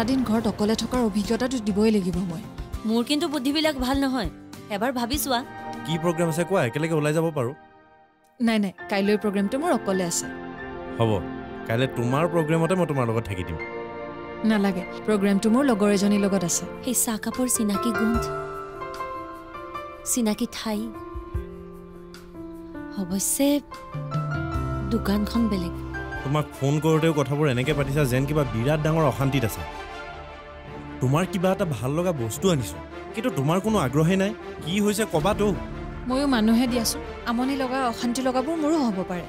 দিন ঘৰত অকলে থকাৰ অভিজ্ঞতাটো দিবই লাগিব মই মোৰ কিন্তু বুদ্ধিবিলাক ভাল নহয় এবাৰ ভাবি চোৱা কি প্ৰগ্ৰাম আছে কোৱা একেলগে ওলাই যাব পাৰো নাই নাই কাইলৈ প্ৰগ্ৰামটো মোৰ অকলে আছে হ'ব কাইলৈ তোমাৰ প্ৰগ্ৰামতে মই তোমাৰ লগত থাকি দিম নালাগে প্ৰগ্ৰামটো মোৰ লগৰ এজনীৰ লগত আছে সেই চাহ কাপৰ চিনাকি গোন্ধ চিনাকি ঠাই অৱশ্যে দোকানখন বেলেগ তোমাক ফোন কৰোঁতেও কথাবোৰ এনেকৈ পাতিছা যেন কিবা বিৰাট ডাঙৰ অশান্তিত আছে তোমাৰ কিবা এটা ভাল লগা বস্তু আনিছোঁ কিন্তু তোমাৰ কোনো আগ্ৰহেই নাই কি হৈছে ক'বাতো ময়ো মানুহে দিয়াচোন আমনি লগা অশান্তি লগাবোৰ মোৰো হ'ব পাৰে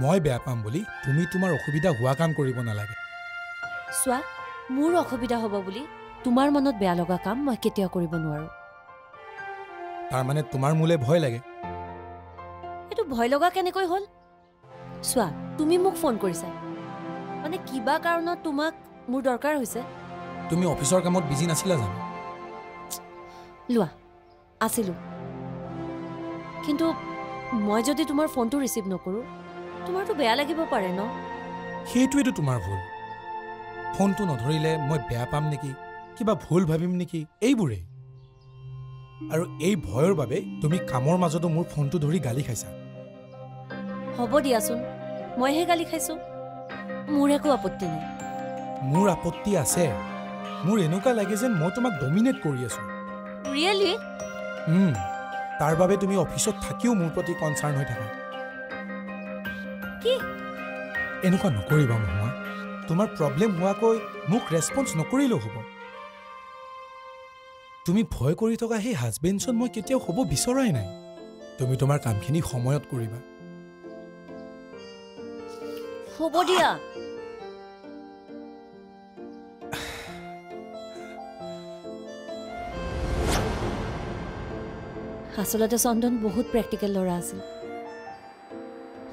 মই বেয়া পাম বুলি তুমি তোমাৰ অসুবিধা হোৱা কাম কৰিব নালাগে চোৱা মোৰ অসুবিধা হ'ব বুলি তোমাৰ মনত বেয়া লগা কাম মই কেতিয়াও কৰিব নোৱাৰো তাৰ মানে তোমাৰ মোলে ভয় লাগে এইটো ভয় লগা কেনেকৈ হ'ল চোৱা তুমি মোক ফোন কৰিছা মানে কিবা কাৰণত তোমাক মোৰ দৰকাৰ হৈছে তুমি অফিচৰ কামত বিজি নাছিলা জানো লোৱা আছিলো কিন্তু মই যদি তোমাৰ ফোনটো ৰিচিভ নকৰো তোমাৰতো বেয়া লাগিব পাৰে ন সেইটোৱেতো তোমাৰ ভুল ফোনটো নধৰিলে মই বেয়া পাম নেকি কিবা ভুল ভাবিম নেকি এইবোৰেই আৰু এই ভয়ৰ বাবে তুমি কামৰ মাজতো মোৰ ফোনটো ধৰি গালি খাইছা হ'ব দিয়াচোন মইহে গালি খাইছো মোৰ একো আপত্তি নাই মোৰ আপত্তি আছে মোৰ এনেকুৱা লাগে যেন মই তোমাক ডমিনেট কৰি আছো ৰিয়েলি তাৰ বাবে তুমি অফিচত থাকিও মোৰ প্ৰতি কনচাৰ্ণ হৈ থাকা কি এনেকুৱা নকৰিবা মহুৱা তোমাৰ প্ৰব্লেম হোৱাকৈ মোক ৰেছপন্স নকৰিলেও হ'ব তুমি ভয় কৰি থকা সেই হাজবেণ্ডজন মই কেতিয়াও হ'ব বিচৰাই নাই তুমি তোমাৰ কামখিনি সময়ত কৰিবা হ'ব দিয়া আচলতে চন্দন বহুত প্ৰেক্টিকেল ল'ৰা আছিল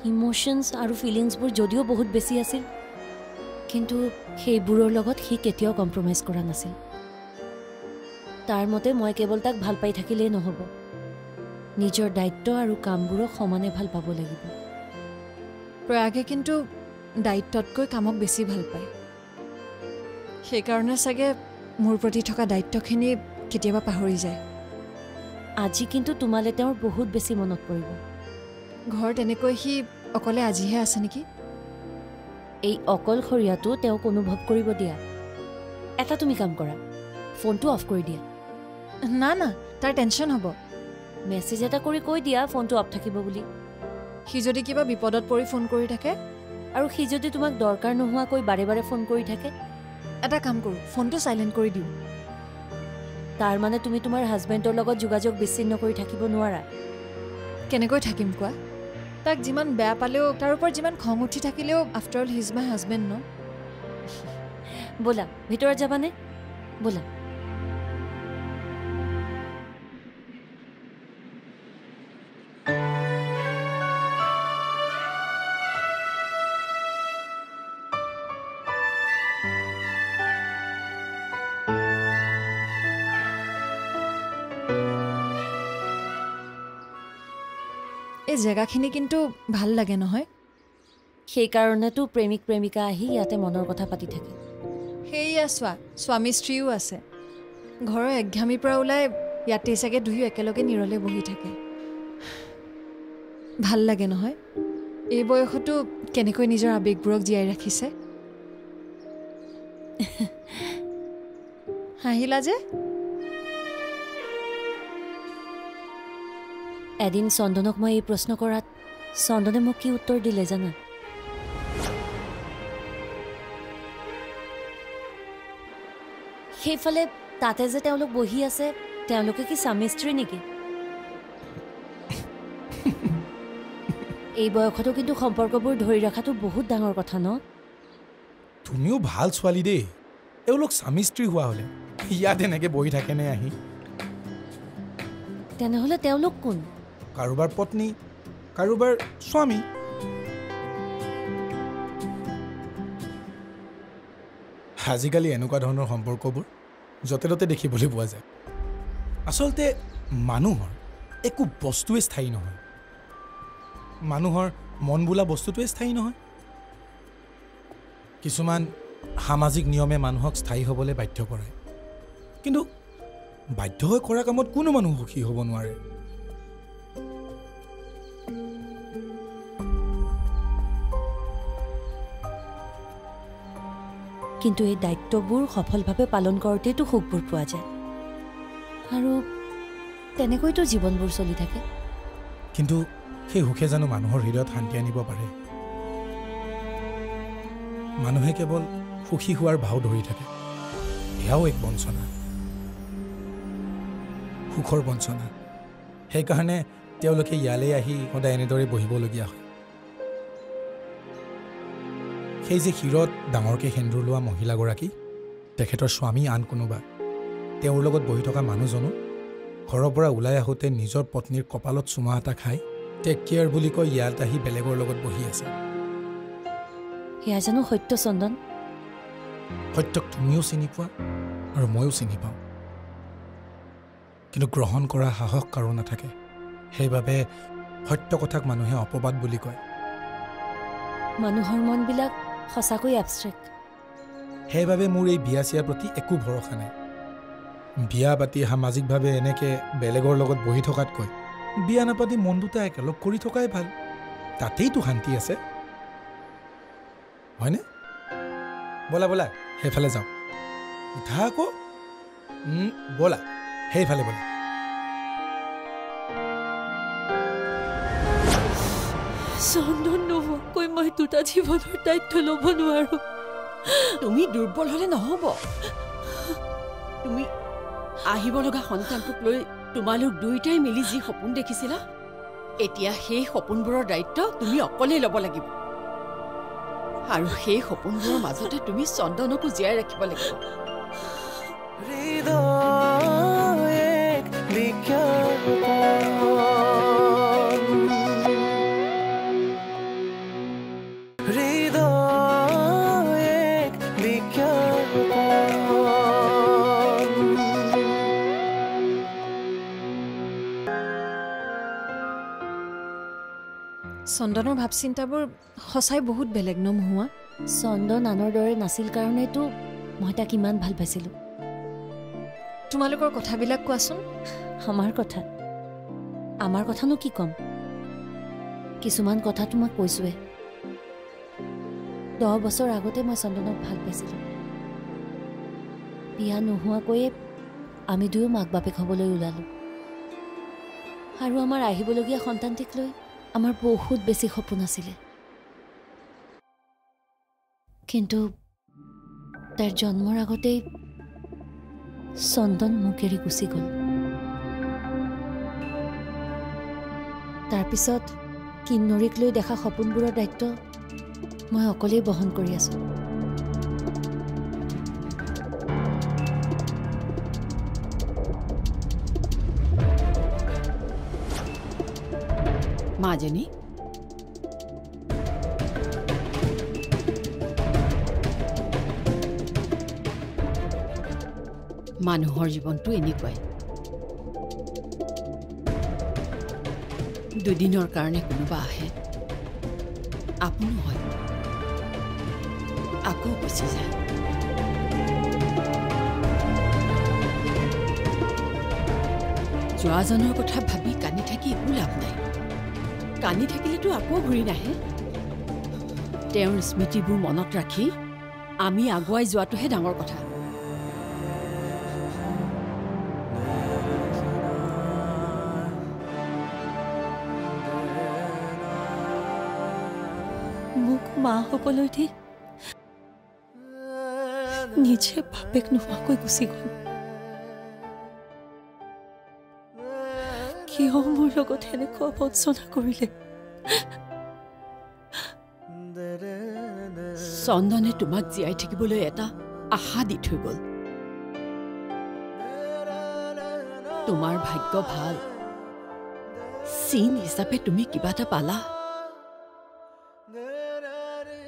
ইমোশ্যনছ আৰু ফিলিংছবোৰ যদিও বহুত বেছি আছিল কিন্তু সেইবোৰৰ লগত সি কেতিয়াও কম্প্ৰমাইজ কৰা নাছিল তাৰ মতে মই কেৱল তাক ভাল পাই থাকিলেই নহ'ব নিজৰ দায়িত্ব আৰু কামবোৰক সমানে ভাল পাব লাগিব প্ৰয়াগে কিন্তু দায়িত্বতকৈ কামক বেছি ভাল পায় সেইকাৰণে চাগে মোৰ প্ৰতি থকা দায়িত্বখিনি কেতিয়াবা পাহৰি যায় আজি কিন্তু তোমালে তেওঁৰ বহুত বেছি মনত পৰিব ঘৰত এনেকৈ সি অকলে আজিহে আছে নেকি এই অকলশৰীয়াটো তেওঁক অনুভৱ কৰিব দিয়া এটা তুমি কাম কৰা ফোনটো অফ কৰি দিয়া না না তাৰ টেনশ্যন হ'ব মেছেজ এটা কৰি কৈ দিয়া ফোনটো অফ থাকিব বুলি সি যদি কিবা বিপদত পৰি ফোন কৰি থাকে আৰু সি যদি তোমাক দৰকাৰ নোহোৱাকৈ বাৰে বাৰে ফোন কৰি থাকে এটা কাম কৰোঁ ফোনটো চাইলেণ্ট কৰি দিওঁ তাৰ মানে তুমি তোমাৰ হাজবেণ্ডৰ লগত যোগাযোগ বিচ্ছিন্ন কৰি থাকিব নোৱাৰা কেনেকৈ থাকিম কোৱা তাক যিমান বেয়া পালেও তাৰ ওপৰত যিমান খং উঠি থাকিলেও আফটাৰ অল হিজ মাই হাজবেণ্ড ন ব'লা ভিতৰত যাবানে ব'লা এই জেগাখিনি কিন্তু ভাল লাগে নহয় সেইকাৰণেতো প্ৰেমিক প্ৰেমিকা আহি ইয়াতে মনৰ কথা পাতি থাকে সেয়া চোৱা স্বামী স্ত্ৰীও আছে ঘৰৰ একঘামিৰ পৰা ওলাই ইয়াতে চাগে দুয়ো একেলগে নিৰলে বহি থাকে ভাল লাগে নহয় এই বয়সতো কেনেকৈ নিজৰ আৱেগবোৰক জীয়াই ৰাখিছে হাঁহিলা যে এদিন চন্দনক মই এই প্ৰশ্ন কৰাত চন্দনে মোক কি উত্তৰ দিলে জানা সেইফালে তাতে যে তেওঁলোক বহি আছে তেওঁলোকে কি স্বামী স্ত্ৰী নেকি এই বয়সতো কিন্তু সম্পৰ্কবোৰ ধৰি ৰখাটো বহুত ডাঙৰ কথা ন তুমিও ভাল ছোৱালী দেই এওঁলোক স্বামী স্ত্ৰী হোৱা হ'লে ইয়াত এনেকৈ বহি থাকেনে আহি তেনেহ'লে তেওঁলোক কোন কাৰোবাৰ পত্নী কাৰোবাৰ স্বামী আজিকালি এনেকুৱা ধৰণৰ সম্পৰ্কবোৰ য'তে ত'তে দেখিবলৈ পোৱা যায় আচলতে মানুহৰ একো বস্তুৱে স্থায়ী নহয় মানুহৰ মন বোলা বস্তুটোৱে স্থায়ী নহয় কিছুমান সামাজিক নিয়মে মানুহক স্থায়ী হ'বলৈ বাধ্য কৰে কিন্তু বাধ্য হৈ কৰা কামত কোনো মানুহ সুখী হ'ব নোৱাৰে কিন্তু এই দায়িত্ববোৰ সফলভাৱে পালন কৰোঁতেইতো সুখবোৰ পোৱা যায় আৰু তেনেকৈতো জীৱনবোৰ চলি থাকে কিন্তু সেই সুখে জানো মানুহৰ হৃদয়ত শান্তি আনিব পাৰে মানুহে কেৱল সুখী হোৱাৰ ভাও ধৰি থাকে এয়াও এক বঞ্চনা সুখৰ বঞ্চনা সেইকাৰণে তেওঁলোকে ইয়ালৈ আহি সদায় এনেদৰে বহিবলগীয়া হয় সেই যে শিৰত ডাঙৰকৈ সেন্দুৰ লোৱা মহিলাগৰাকী তেখেতৰ স্বামী আন কোনোবা তেওঁৰ লগত বহি থকা মানুহজনো ঘৰৰ পৰা ওলাই আহোঁতে নিজৰ পত্নীৰ কপালত চুমা এটা খাই টেক কেয়াৰ বুলি কৈ ইয়াত আহি বেলেগৰ লগত বহি আছে সেয়া জানো সত্য চন্দন সত্যক তুমিও চিনি পোৱা আৰু ময়ো চিনি পাওঁ কিন্তু গ্ৰহণ কৰা সাহস কাৰো নাথাকে সেইবাবে সত্য কথাক মানুহে অপবাদ বুলি কয় মানুহৰ মনবিলাক সঁচাকৈ এবষ্ট্ৰেক্ট সেইবাবে মোৰ এই বিয়া চিয়াৰ প্ৰতি একো ভৰসা নাই বিয়া পাতি সামাজিকভাৱে এনেকৈ বেলেগৰ লগত বহি থকাতকৈ বিয়া নাপাতি মন দুটা একেলগ কৰি থকাই ভাল তাতেইতো শান্তি আছে হয়নে ব'লা ব'লা সেইফালে যাওঁ উঠা আকৌ ব'লা সেইফালে ব'লা চন্দন নোহোৱাকৈ মই দুটা জীৱনৰ দায়িত্ব ল'ব নোৱাৰো তুমি দুৰ্বল হ'লে নহ'ব তুমি আহিব লগা সন্তানটোক লৈ তোমালোক দুয়োটাই মিলি যি সপোন দেখিছিলা এতিয়া সেই সপোনবোৰৰ দায়িত্ব তুমি অকলেই ল'ব লাগিব আৰু সেই সপোনবোৰৰ মাজতে তুমি চন্দনকো জীয়াই ৰাখিব লাগিব চন্দনৰ ভাৱ চিন্তাবোৰ সঁচাই বহুত বেলেগ ন মহুৱা চন্দন আনৰ দৰে নাছিল কাৰণেতো মই তাক ইমান ভাল পাইছিলোঁ তোমালোকৰ কথাবিলাক কোৱাচোন আমাৰ কথানো কি ক'ম কিছুমান কথা তোমাক কৈছোৱে 10 বছৰ আগতে মই চন্দনক ভাল পাইছিলোঁ বিয়া নোহোৱাকৈয়ে আমি দুয়ো মাক বাপেক হ'বলৈ ওলালোঁ আৰু আমাৰ আহিবলগীয়া সন্তানটিক লৈ আমাৰ বহুত বেছি সপোন আছিলে কিন্তু তাইৰ জন্মৰ আগতেই চন্দন মোক এৰি গুচি গ'ল তাৰপিছত কিন্নৰীক লৈ দেখা সপোনবোৰৰ দায়িত্ব মই অকলেই বহন কৰি আছোঁ মাজনী মানুহৰ জীৱনটো এনেকুৱাই দুদিনৰ কাৰণে কোনোবা আহে আপোনো হয় আকৌ গুচি যায় যোৱাজনৰ কথা ভাবি কান্দি থাকি একো লাভ নাই কান্দি থাকিলেতো আকৌ ঘূৰি নাহে তেওঁৰ স্মৃতিবোৰ মনত ৰাখি আমি আগুৱাই যোৱাটোহে ডাঙৰ কথা মোক মা হ'বলৈ দি নিজে বাপেক নোহোৱাকৈ গুচি গ'ল কিয় মোৰ লগত এনেকুৱা বঞ্চনা কৰিলে চন্দনে তোমাক জীয়াই থাকিবলৈ এটা আশা দি থৈ গ'ল তোমাৰ ভাগ্য ভাল চিন হিচাপে তুমি কিবা এটা পালা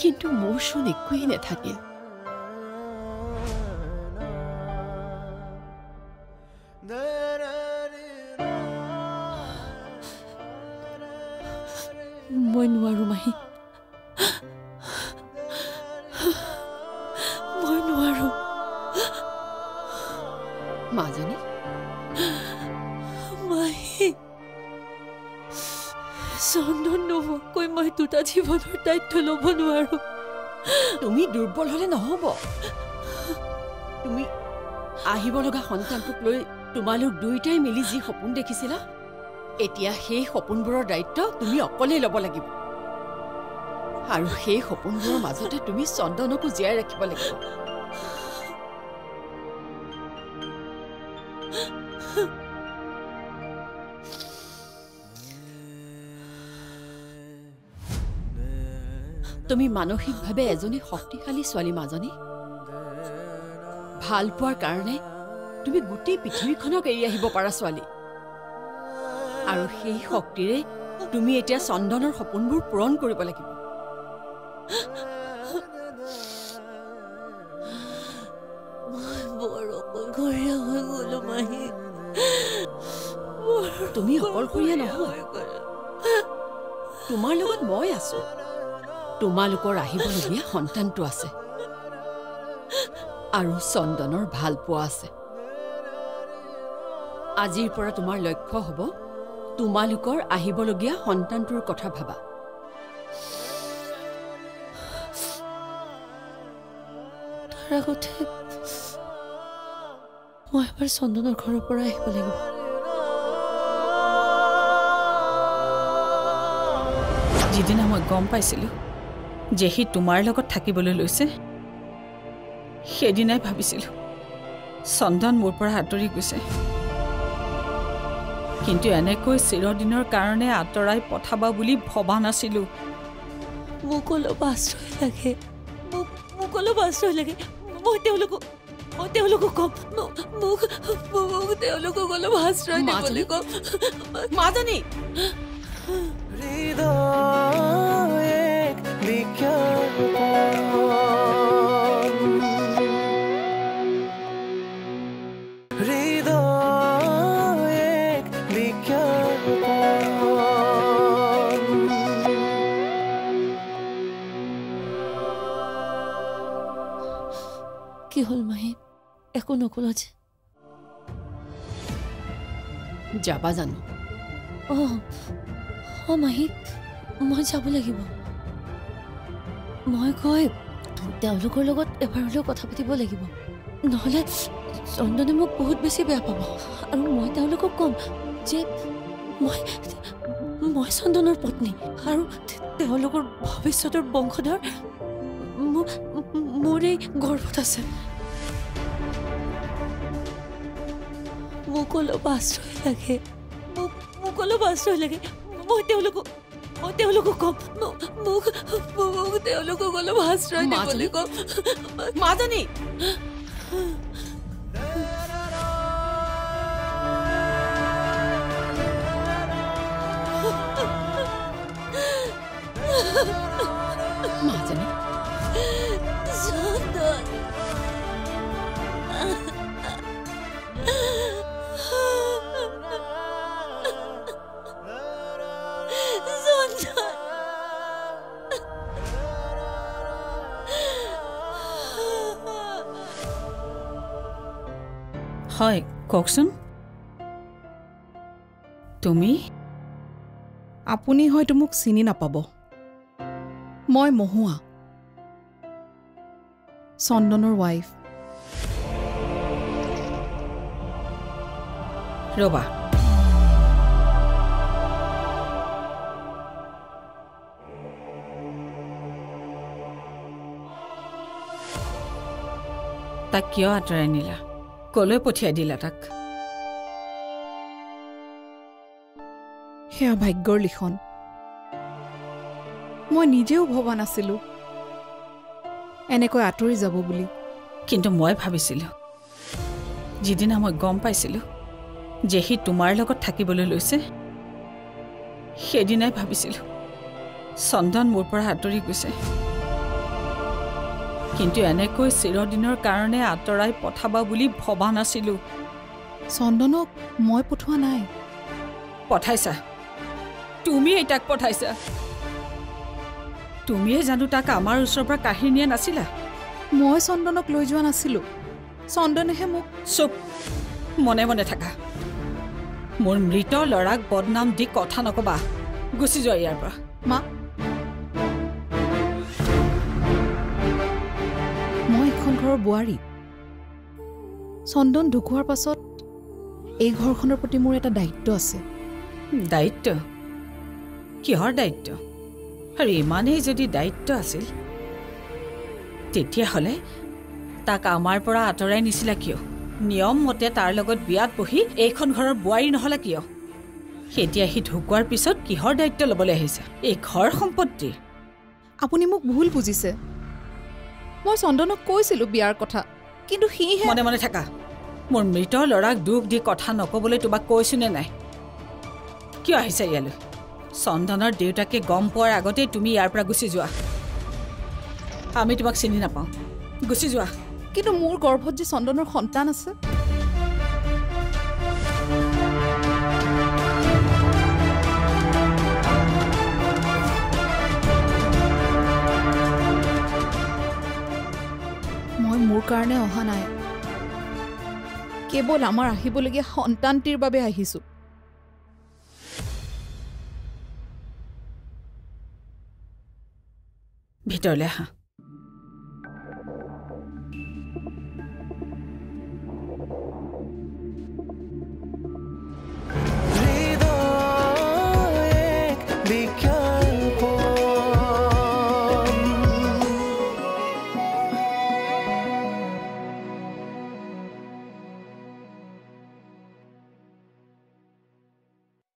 কিন্তু মোৰ চোন একোৱেই নাথাকিল মই নোৱাৰো মাহী মাজনী মাহী চন্দন নোহোৱাকৈ মই দুটা জীৱনৰ দায়িত্ব ল'ব নোৱাৰো। তুমি দুৰ্বল হলে নহব। তুমি আহিব লগা সন্তানটোক লৈ তোমালোক দুয়োটাই মিলি যি সপোন দেখিছিলা, এতিয়া সেই সপোনবোৰৰ দায়িত্ব তুমি অকলেই ল'ব লাগিব। আৰু সেই সপোনবোৰৰ মাজতে তুমি চন্দনকো জীয়াই ৰাখিব লাগিব। তুমি মানসিকভাৱে এজনী শক্তিশালী ছোৱালী মাজনী। ভাল পোৱাৰ কাৰণে তুমি গোটেই পৃথিৱীখনক এৰি আহিব পাৰা ছোৱালী। আৰু সেই শক্তিৰে তুমি এতিয়া চন্দনৰ সপোনবোৰ পূৰণ কৰিব লাগিব। তুমি অকলশৰীয়া নহয়, তোমাৰ লগত মই আছো। তোমালোকৰ আহিবলগীয়া সন্তানটো আছে আৰু চন্দনৰ ভাল পোৱা আছে। আজিৰ পৰা তোমাৰ লক্ষ্য হ'ব তোমালোকৰ আহিবলগীয়া সন্তানটোৰ কথা ভাবা। তাৰ আগতে মই এবাৰ চন্দনৰ ঘৰৰ পৰা আহিব লাগিব। যিদিনা মই গম পাইছিলোঁ যে সি তোমাৰ লগত থাকিবলৈ লৈছে, সেইদিনাই ভাবিছিলোঁ চন্দন মোৰ পৰা আঁতৰি গৈছে। কিন্তু এনেকৈ চিৰদিনৰ কাৰণে আঁতৰাই পঠাবা বুলি ভবা নাছিলোঁ। মোক অলপ আশ্ৰয় লাগে, মোক অলপ আশ্ৰয় লাগে। মই তেওঁলোকক কম, মোক তেওঁলোকক অলপ আশ্ৰয় দিবলৈ কম। মাজনী কি হ'ল মাহী? একো নক'লা যে? যাবা জানো? মাহী, মই যাব লাগিব। মই তেওঁলোকৰ লগত এবাৰ হ'লেও কথা পাতিব লাগিব, নহ'লে চন্দনে মোক বহুত বেছি বেয়া পাব। আৰু মই তেওঁলোকক ক'ম যে মই চন্দনৰ পত্নী আৰু তেওঁলোকৰ ভৱিষ্যতৰ বংশধৰ মোৰ এই গৰ্ভত আছে। মোক অলপ আশ্ৰয় লাগে, মোক অলপ আশ্ৰয় লাগে। মই তেওঁলোকক কম, মোক তেওঁলোকক অলপ আশ্ৰয় দিবলৈ কম। মাজনী মাজনী চন্দন, হয়, কওকচোন। তুমি? আপুনি হয়তো মোক চিনি নাপাব। মই মহুৱা, চন্দনৰ ৱাইফ। ৰবা, তাক কিয় আঁতৰাই নিলা? কলৈ পঠিয়াই দিলা তাক? সেয়া ভাগ্যৰ লিখন। মই নিজেও ভবা নাছিলোঁ এনেকৈ আঁতৰি যাব বুলি। কিন্তু মই ভাবিছিলোঁ যিদিনা মই গম পাইছিলোঁ যে সি তোমাৰ লগত থাকিবলৈ লৈছে, সেইদিনাই ভাবিছিলোঁ চন্দন মোৰ পৰা আঁতৰি গৈছে। কিন্তু এনেকৈ চিৰদিনৰ কাৰণে আঁতৰাই পঠাবা বুলি ভবা নাছিলোঁ। চন্দনক মই পঠোৱা নাই। পঠাইছা, তুমিয়েই তাক পঠাইছা। তুমিয়ে জানো তাক আমাৰ ওচৰৰ পৰা কাঢ়ি নিয়া নাছিলা? মই চন্দনক লৈ যোৱা নাছিলোঁ, চন্দনেহে মোক। চুপ! মনে মনে থাকা মোৰ মৃত ল'ৰাক বদনাম দি কথা নকবা গুচি যোৱা ইয়াৰ পৰা মা মই এখন ঘৰৰ বোৱাৰী চন্দন ঢুকোৱাৰ পাছত এই ঘৰখনৰ প্ৰতি মোৰ এটা দায়িত্ব আছে দায়িত্ব কিহৰ দায়িত্ব আৰু ইমানেই যদি দায়িত্ব আছিল তেতিয়াহ'লে তাক আমাৰ পৰা আঁতৰাই নিছিলা কিয় নিয়ম মতে তাৰ লগত বিয়াত বহি এইখন ঘৰৰ বোৱাৰী নহ'লে কিয় এতিয়া সি ঢুকোৱাৰ পিছত কিহৰ দায়িত্ব ল'বলৈ আহিছে এই ঘৰ সম্পত্তি আপুনি মোক ভুল বুজিছে মই চন্দনক কৈছিলোঁ বিয়াৰ কথা কিন্তু সিহে মনে মনে থাকা মোৰ মৃত ল'ৰাক দুখ দি কথা নক'বলৈ তোমাক কৈছোনে নাই কিয় আহিছা ইয়ালৈ চন্দনৰ দেউতাকে গম পোৱাৰ আগতেই তুমি ইয়াৰ পৰা গুচি যোৱা আমি তোমাক চিনি নাপাওঁ গুচি যোৱা কিন্তু মোৰ গৰ্ভত যে চন্দনৰ সন্তান আছে মই মোৰ কাৰণে অহা নাই কেৱল আমাৰ আহিবলগীয়া সন্তানটিৰ বাবে আহিছোঁ ভিতৰলৈ আহা